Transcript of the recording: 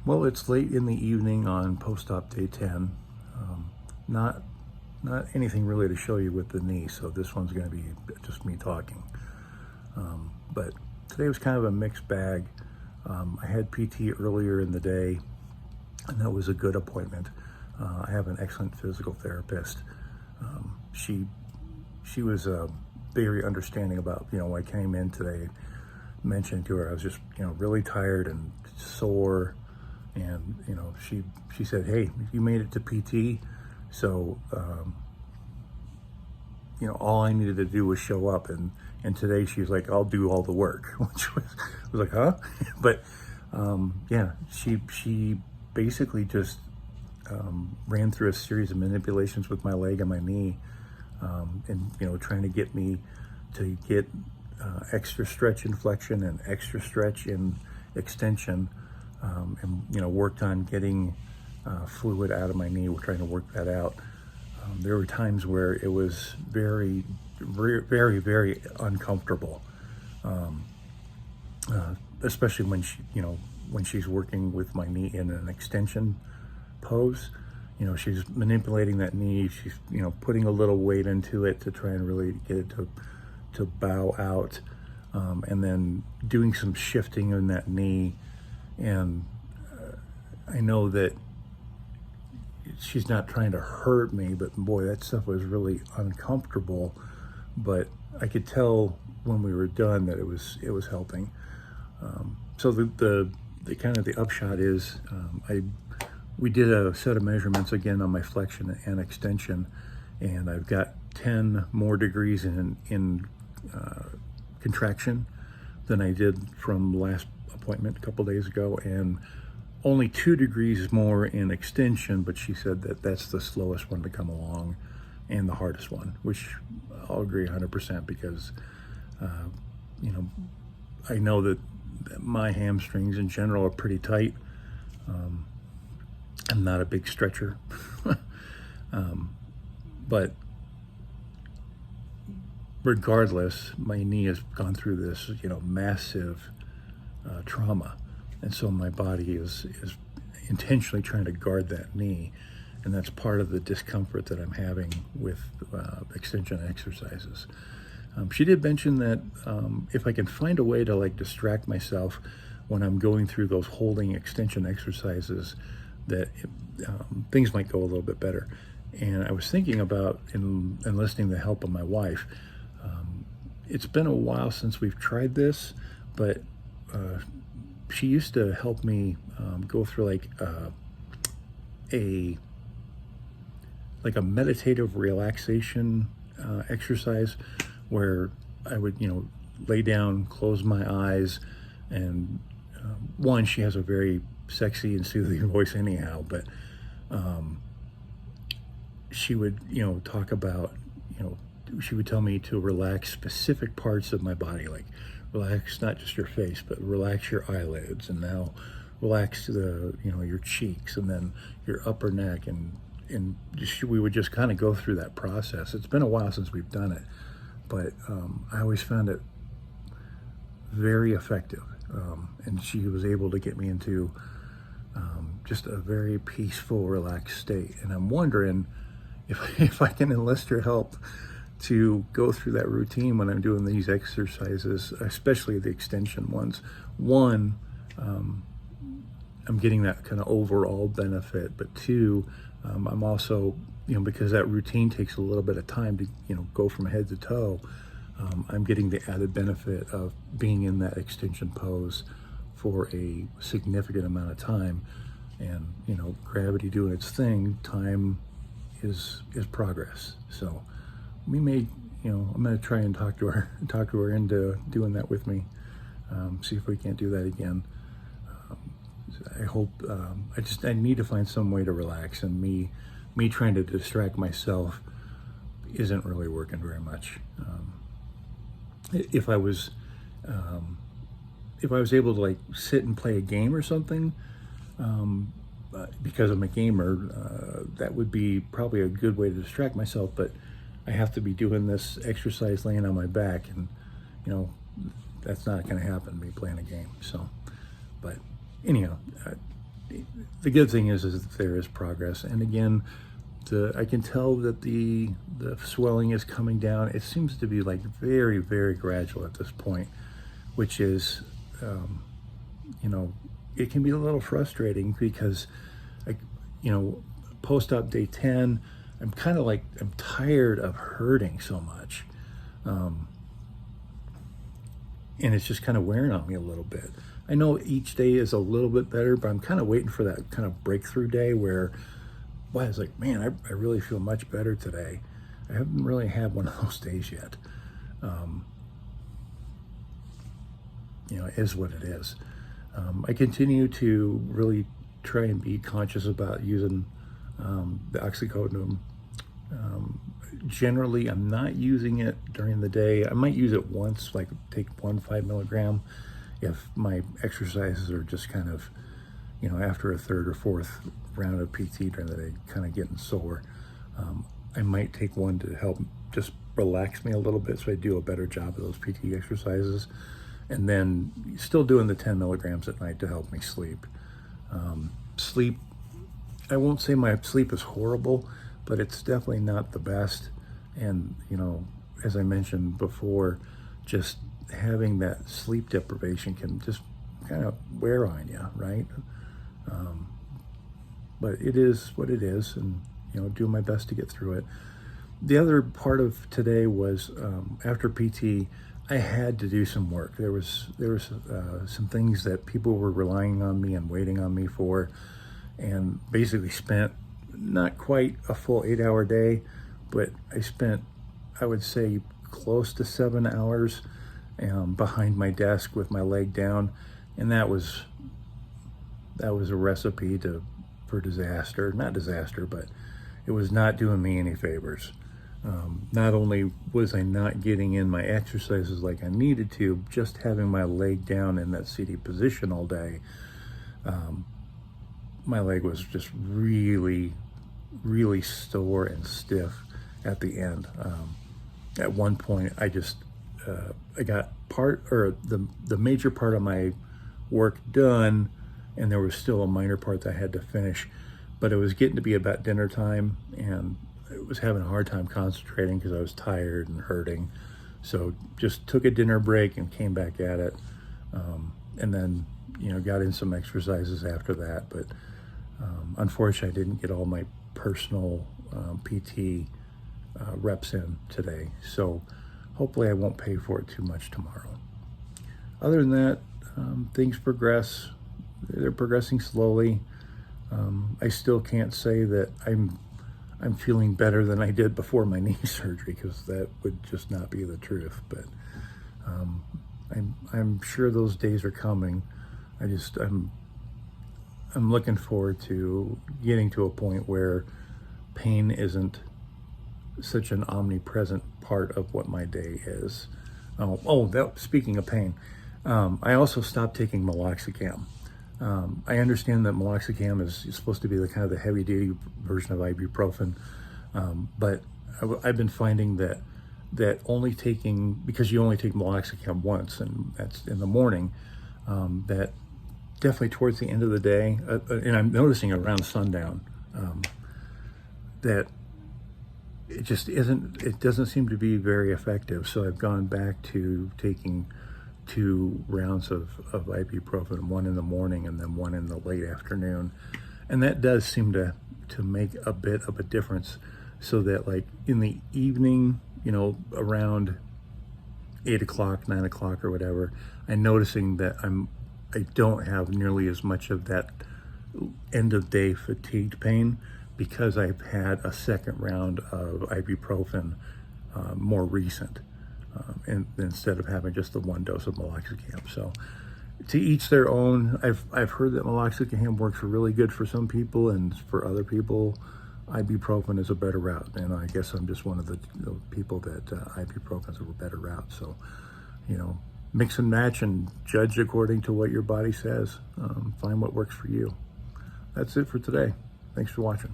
Well, it's late in the evening on post-op day 10. Not anything really to show you with the knee, so this one's going to be just me talking. But today was kind of a mixed bag. I had PT earlier in the day, and that was a good appointment. I have an excellent physical therapist. She was very understanding about, when I came in today, mentioned to her I was just, really tired and sore. And, she said, hey, you made it to PT. So, all I needed to do was show up. And today she's like, I'll do all the work, which was like, huh? But, yeah, she basically just ran through a series of manipulations with my leg and my knee, and, trying to get me to get extra stretch in flexion and extra stretch in extension. And worked on getting fluid out of my knee. We're trying to work that out. There were times where it was very, very, very, very uncomfortable, especially when when she's working with my knee in an extension pose. She's manipulating that knee. She's putting a little weight into it to try and really get it to bow out, and then doing some shifting in that knee. And I know that she's not trying to hurt me, but boy, that stuff was really uncomfortable. But I could tell when we were done that it was helping. So the kind of the upshot is, we did a set of measurements again on my flexion and extension, and I've got 10 more degrees in contraction than I did from last appointment a couple days ago, and only 2 degrees more in extension. But she said that that's the slowest one to come along and the hardest one, which I'll agree 100%, because I know that my hamstrings in general are pretty tight. I'm not a big stretcher. But regardless, my knee has gone through this massive trauma, and so my body is intentionally trying to guard that knee, and that's part of the discomfort that I'm having with extension exercises. She did mention that if I can find a way to distract myself when I'm going through those holding extension exercises, that things might go a little bit better. And I was thinking about enlisting the help of my wife. It's been a while since we've tried this, but she used to help me go through a meditative relaxation exercise, where I would lay down, close my eyes, and one, she has a very sexy and soothing voice anyhow, but she would talk about she would tell me to relax specific parts of my body, like relax not just your face, but relax your eyelids, and now relax your cheeks, and then your upper neck, and we would just kind of go through that process. It's been a while since we've done it, but I always found it very effective, and she was able to get me into just a very peaceful, relaxed state. And I'm wondering if I can enlist her help to go through that routine when I'm doing these exercises, especially the extension ones. One, I'm getting that kind of overall benefit, but two, I'm also, because that routine takes a little bit of time to, go from head to toe, I'm getting the added benefit of being in that extension pose for a significant amount of time. And, gravity doing its thing, time is progress. So we may, I'm going to try and talk to her into doing that with me. See if we can't do that again. I hope, I need to find some way to relax, and me trying to distract myself isn't really working very much. If I was able to sit and play a game or something, because I'm a gamer, that would be probably a good way to distract myself. But I have to be doing this exercise laying on my back, and that's not going to happen, me playing a game. So, but anyhow, the good thing is that there is progress. And again, I can tell that the swelling is coming down. It seems to be like very, very gradual at this point, which is, it can be a little frustrating because, post-op day 10, I'm kind of like, I'm tired of hurting so much. And it's just kind of wearing on me a little bit. I know each day is a little bit better, but I'm kind of waiting for that kind of breakthrough day where, I was like, man, I really feel much better today. I haven't really had one of those days yet. It is what it is. I continue to really try and be conscious about using the oxycodone. Generally, I'm not using it during the day. I might use it once, like take 5 milligram, if my exercises are just kind of, after a third or fourth round of PT during the day, kind of getting sore. I might take one to help just relax me a little bit so I do a better job of those PT exercises. And then still doing the 10 milligrams at night to help me sleep. Sleep, I won't say my sleep is horrible, but it's definitely not the best. And, as I mentioned before, just having that sleep deprivation can just kind of wear on you, right? But it is what it is, and, do my best to get through it. The other part of today was after PT, I had to do some work. There was some things that people were relying on me and waiting on me for, and basically spent not quite a full 8-hour day, but I spent, I would say, close to 7 hours behind my desk with my leg down, and that was a recipe for disaster. Not disaster, but it was not doing me any favors. Not only was I not getting in my exercises like I needed to, just having my leg down in that seated position all day, my leg was just really, really sore and stiff at the end. At one point, I got the major part of my work done, and there was still a minor part that I had to finish, but it was getting to be about dinner time, and I was having a hard time concentrating because I was tired and hurting. So just took a dinner break and came back at it. And then, got in some exercises after that. But unfortunately, I didn't get all my personal PT reps in today. So hopefully I won't pay for it too much tomorrow. Other than that, things progress. They're progressing slowly. I still can't say that I'm feeling better than I did before my knee surgery, because that would just not be the truth. But I'm sure those days are coming. I'm looking forward to getting to a point where pain isn't such an omnipresent part of what my day is. Speaking of pain, I also stopped taking meloxicam. I understand that meloxicam is supposed to be the kind of the heavy-duty version of ibuprofen, but I've been finding that because you only take meloxicam once, and that's in the morning, that definitely towards the end of the day, and I'm noticing around sundown, that it doesn't seem to be very effective. So I've gone back to taking 2 rounds of ibuprofen, one in the morning and then one in the late afternoon. And that does seem to make a bit of a difference, so that like in the evening, around 8 o'clock, 9 o'clock or whatever, I'm noticing that I don't have nearly as much of that end of day fatigued pain, because I've had a second round of ibuprofen more recent. And instead of having just the 1 dose of meloxicam. So to each their own. I've heard that meloxicam works really good for some people, and for other people, ibuprofen is a better route. And I guess I'm just one of the people that ibuprofen is a better route. So, mix and match and judge according to what your body says. Find what works for you. That's it for today. Thanks for watching.